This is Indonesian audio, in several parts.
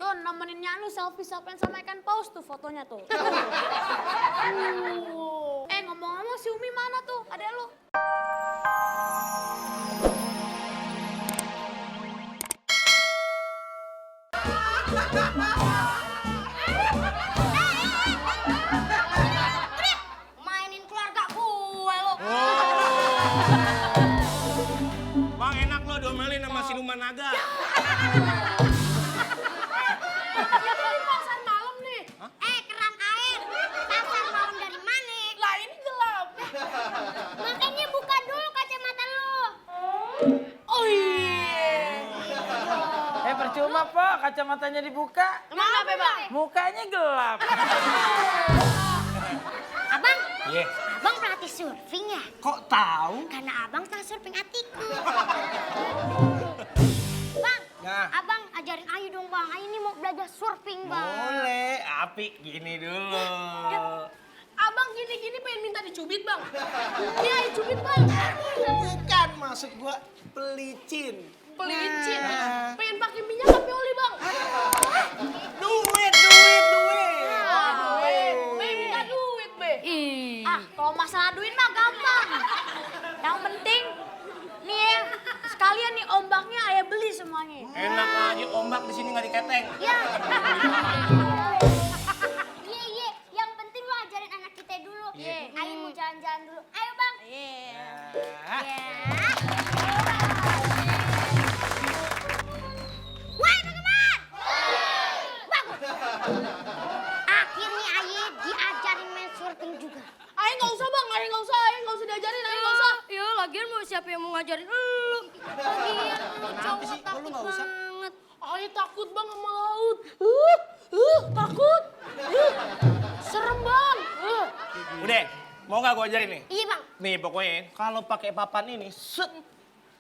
Tuh nemeninnya lu selfie-selfiean sama ikan paus tuh fotonya tuh. Ngomong-ngomong si Umi mana tuh adek lu? Mainin keluarga gue lo. Bang, enak lo diomelin sama siluman naga. Ini pasar malam nih. Keran air. Pasar malam dari mana? Lah ini gelap. Makanya buka dulu kacamata lo. Oh iya. Percuma po, kacamatanya dibuka. Emang apa bang? Mukanya gelap. Abang, Iya. abang pelatih surfing ya? Kok tahu? Karena abang tak surfing atiku. Bang, Nah. abang ajarin Ayu dong bang. Ayu ini mau belajar surfing bang. Boleh, api gini dulu. Abang gini-gini pengen minta dicubit bang. Iya cubit bang. Bukan, maksud gua pelicin. Pelicin. Nah. Pengen pakai minyak tapi oli bang. Duit. Be minta duit be. Kalau masalah duit mah gampang. Yang penting nih ya, sekalian nih ombaknya ayah beli semuanya. Enak aja ombak di sini nggak diketeng. Ya. Iya. Yang penting lo ajarin anak kita dulu. Ayu mau jalan-jalan dulu. Ayo bang. Ya. Wah teman-teman. Bagus. Akhirnya Ayu diajarin main surfing juga. Ayah nggak usah bang, ayah nggak usah diajarin, ayah nggak usah. Iya, lagian mau siapa yang mau ngajarin lu? Lagian lu cowok sih? Kok lu takut nggak usah? banget. Ayah takut bang sama laut. Takut. Serem bang. Udah, mau nggak gua ajarin nih? Iya bang. Nih pokoknya kalau pakai papan ini, set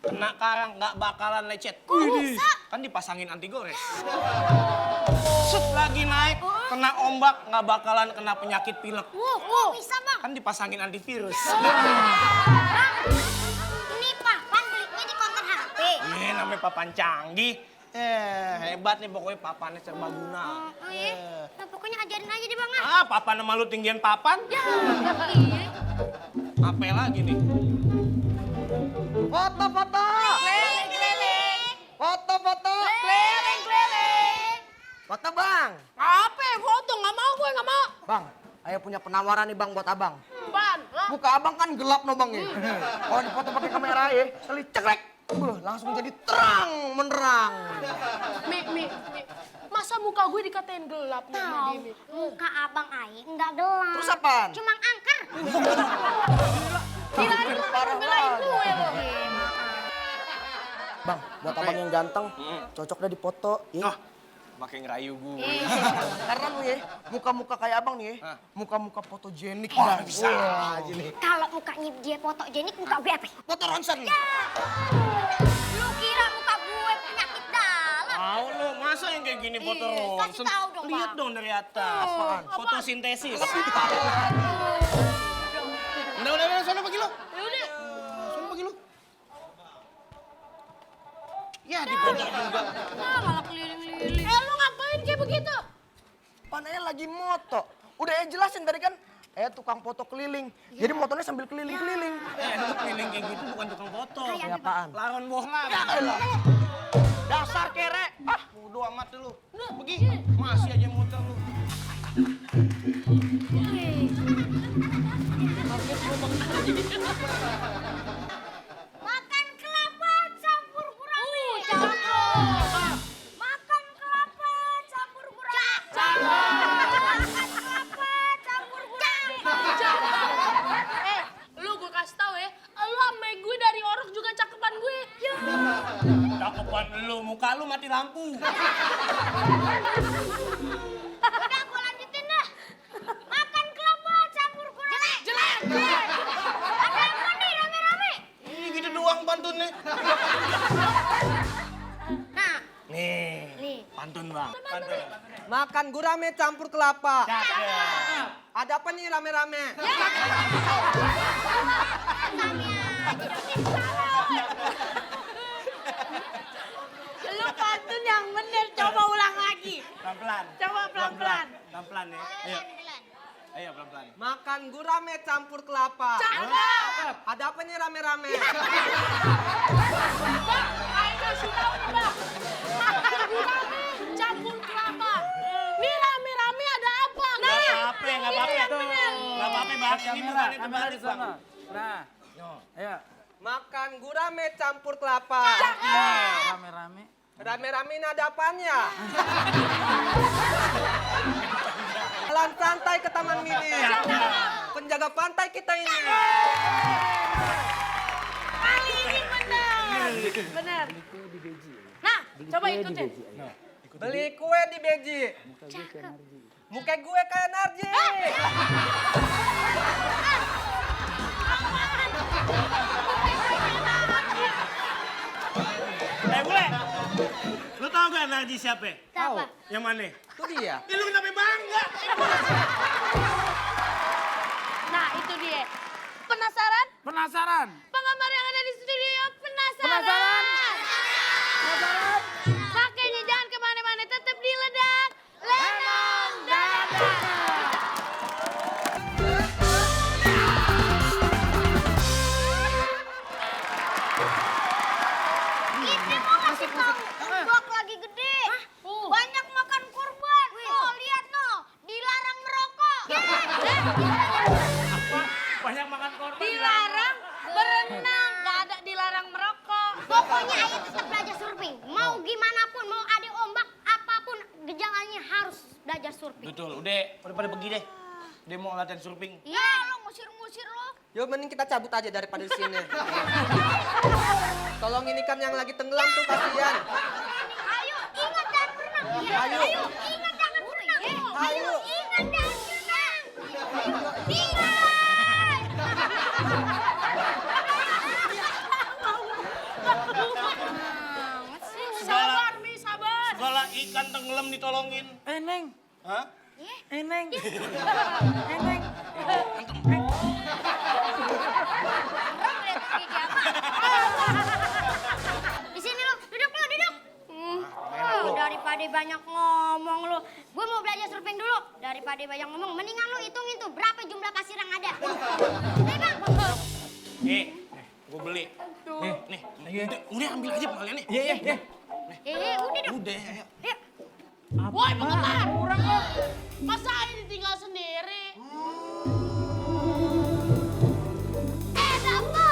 kena karang nggak bakalan lecet. Bisa. Kan dipasangin anti gores. Set lagi naik, kena ombak nggak bakalan kena penyakit pilek. Bisa bang. Kan dipasangin antivirus. Bang, ini papan belinya di konter HP. Ini namanya papan canggih. Hebat nih pokoknya papannya serbaguna. Oh iya. Nah, pokoknya ajarin aja deh bang. Papan sama lu tinggian papan? Iya. Apa lagi nih? Foto. Keliling. Foto. Keliling. Foto bang. Apa foto? Nggak mau gue, nggak mau. Bang, ayo punya penawaran nih bang buat abang. Ban. Muka abang kan gelap no bang ya. Kalau dipoto pakai kamera ya, sekali cekrek. Langsung jadi terang menerang. Mi. Masa muka gue dikatain gelap nih sama Tahu, dia, Mi? muka abang Ayi nggak gelap. Terus apaan? Cuma angker. Kirain lu Parah belain banget. gue lo. Bang, buat abang yang ganteng, cocok dah dipoto. Ya. Oh, pakai ngerayu gue. Karena lu ya, muka-muka kayak abang nih ya, Hah? muka-muka fotogenik. Oh, Bang. bisa Wah, aja nih. Kalau mukanya dia fotogenik, muka gue apa? Foto ronsen. Lu kira muka gue penyakit dalam? Tahu lu, masa yang kayak gini foto Kasih ronsen? tahu dong, Lihat Bang. dong dari atas. Apaan? Fotosintesis. Udah, sana pergi lu. Yaudah. Sana pergi lu. Ya, dipoto juga. Malah keliling-keliling. Lu ngapain kayak begitu? Pananya lagi moto. Udah ya jelasin tadi kan, tukang foto keliling. Jadi motonya sambil keliling-keliling. Lu keliling kayak gitu bukan tukang foto. Kayak apaan? Lawan bohlam. Dasar kere. Bodo amat lu. Pergi. Masih aja muter lu. Makan kelapa campur gurame. Makan kelapa campur gurame. Makan kelapa campur gurame. Lu gue kasih tau ya, lu sama gue dari orok juga cakepan gue. Cakepan lu, muka lu mati lampu. Udah gue lanjutin dah. Makan kelapa campur gurame. Jelek. Ada apa nih rame-rame? Ini gitu doang pantunnya. Nah, Nih, pantun bang. Pantun. Makan gurame campur kelapa. Cakep. Ada apa nih rame-rame? Lu pantun yang bener, coba ulang lagi. Pelan-pelan. Coba pelan-pelan. Pelan-pelan ya. Ayo. Ayo pelan-pelan. Makan gurame campur kelapa. Cakep. Ada apa nih rame-rame? Bang, ayo kasih tahu nih bang. Makan gurame campur kelapa. Nih rame-rame ada apa? Nggak apa-apa, nggak apa-apa. Itu yang bener. Nggak apa-apa bang, ini bukan itu balik bang. Nah, ayo. Makan gurame campur kelapa. Rame-rame. Rame-rame ini ada apanya? Jalan santai ke Taman Mini. Penjaga pantai kita ini. Kali ini benar. Benar. Nah, coba ikutin. Beli kue di Beji. Muka gue kayak Narji. Bule. Lu tau gak Narji siapa? Siapa? Yang mana? Itu dia. Lu kenapa bangga? Nah, itu dia. Penasaran? Penasaran? Penggemar yang ada di studio penasaran? Penasaran? Penasaran? Makanya jangan kemana-mana, tetap di Ledak Lenong Dadak. Ini mau kasih tahu, umbak lagi gede. Banyak makan kurban. Oh, lihat no, dilarang merokok. Banyak makan korban. Dilarang berenang, nggak ada dilarang merokok. Pokoknya ayo tetap belajar surfing. Mau gimana pun, mau ada ombak apapun, gejalanya harus belajar surfing. Betul, udah pada pergi deh. Dia mau latihan surfing. Iya, lo ngusir-ngusir lo. Yuk mending kita cabut aja daripada di sini. Tolong ini kan yang lagi tenggelam tuh kasihan. Ayo, ingat dan berenang. Iya, Ayo. ayo, ingat jangan berenang. Ayo, ingat dan berenang. Ingat. Sabar, Mi, sabar. Segala ikan tenggelam ditolongin. Neng. Hah? Neng. Di sini lo, duduk. Daripada banyak ngomong lo, gue mau belajar surfing dulu. Daripada banyak ngomong, mendingan lo hitungin tuh berapa jumlah pasir yang ada. Nih bang. Nih, gue beli. Nih, udah ambil aja kalian nih. Iya. Udah dong. Udah, ayo. Yuk. Woi, penggemar. Kurang kok. Masa ini tinggal sendiri? Ada apa?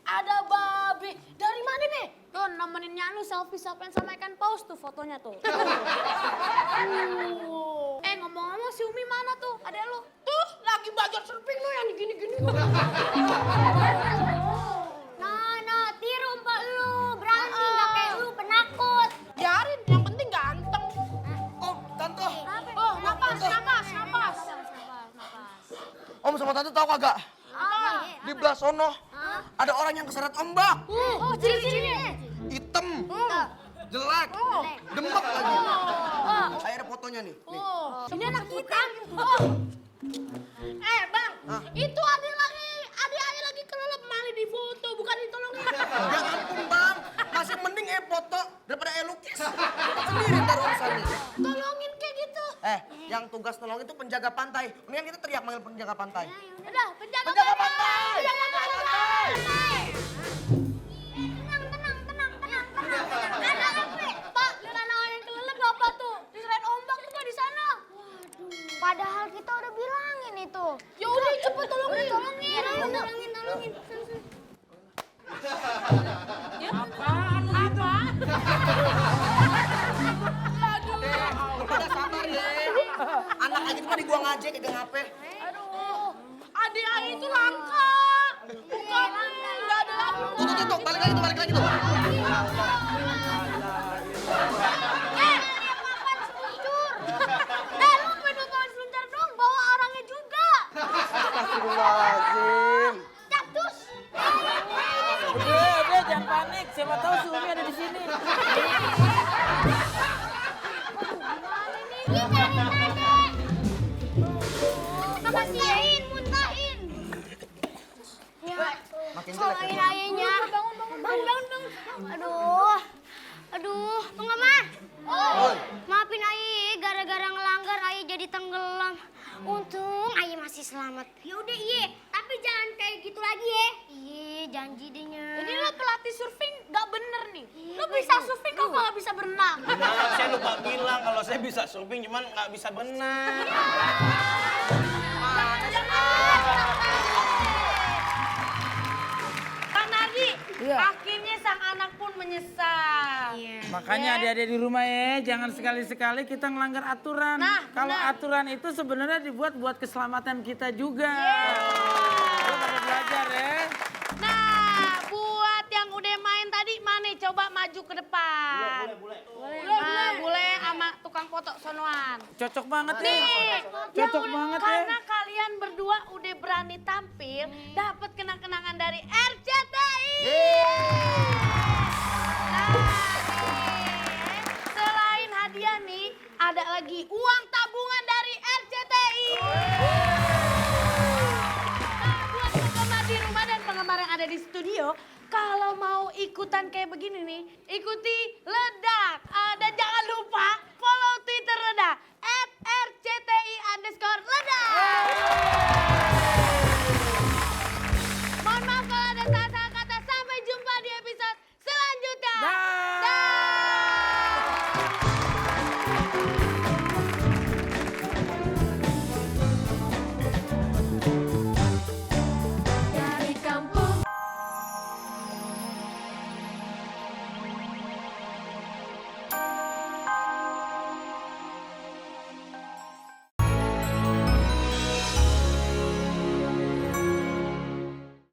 Ada babi. Dari mana, Be? Tuh, nemenin Nyanu selfie-selfiean sama ikan paus tuh fotonya tuh. Ngomong-ngomong si Umi mana tuh? Ada lu? Tuh, lagi belajar surfing lu yang gini-gini. Nah, tiru mbak lu. Berani nggak kayak lu, penakut. Biarin, yang penting ganteng. Om, Tante. Oh, napas. Om sama Tante tahu kagak? Di belah sono ada orang yang keseret ombak. Oh, ciri-cirinya. Hitam, jelek, demek lagi. Saya ada fotonya nih. Ini anak kita. Bang, itu adik lagi kelelep mali di foto, bukan ditolongin. Ya ampun bang, masih mending foto daripada lukis. Sendiri ntar urusannya. Tolongin kayak gitu. Yang tugas tolong itu penjaga pantai. Mendingan kita teriak manggil penjaga pantai. Udah, penjaga pantai. Tenang. Ada apa? Pak, lihat anak yang kelelep apa tuh? Diserahin ombak tuh Pak di sana. Padahal kita udah bilangin itu. Ya udah cepet tolongin. Tolongin. Apa? Udah sabar ya. Anak aja cuma dibuang aja kayak ngape. Aduh, adik ayah itu langka. Bukan, nggak ada lagi. Tuh, balik lagi tuh. Papan seluncur. Lu pengen papan seluncur dong, bawa orangnya juga. Astagfirullahaladzim. Cactus. Udah, jangan panik. Siapa tahu si Umi ada di sini. Muntahin. Ya, Makin jelek. solain ayahnya. Bangun. Aduh, pengaman. Maafin Ayi, gara-gara ngelanggar Ayi jadi tenggelam. Untung Ayi masih selamat. Ya udah iya, tapi jangan kayak gitu lagi ya. Iya, janji dehnya. Ini lo pelatih surfing gak bener nih. Lo bisa surfing kok gak bisa berenang. Maaf, saya lupa bilang kalau saya bisa surfing cuman nggak bisa berenang. Kang Nardi, Iya. akhirnya sang anak pun menyesal. Makanya adik-adik di rumah ya, jangan sekali-sekali kita ngelanggar aturan. Nah, Kalau benar. aturan itu sebenarnya dibuat buat keselamatan kita juga. Lo pada belajar ya. Nah, buat yang udah main tadi, mana coba maju ke depan. Nah, boleh sama tukang foto sonoan. Cocok banget ya. Nih, Cocok banget ya. karena kalian berdua udah berani tampil, dapat kenang-kenangan dari RCTI. Nah, nih, selain hadiah nih, ada lagi uang tabungan dari RCTI. Nah, buat penggemar di rumah dan penggemar yang ada di studio, kalau mau ikutan kayak begini nih, ikuti Ledak. Dan jangan lupa follow Twitter Ledak @RCTI_Ledak.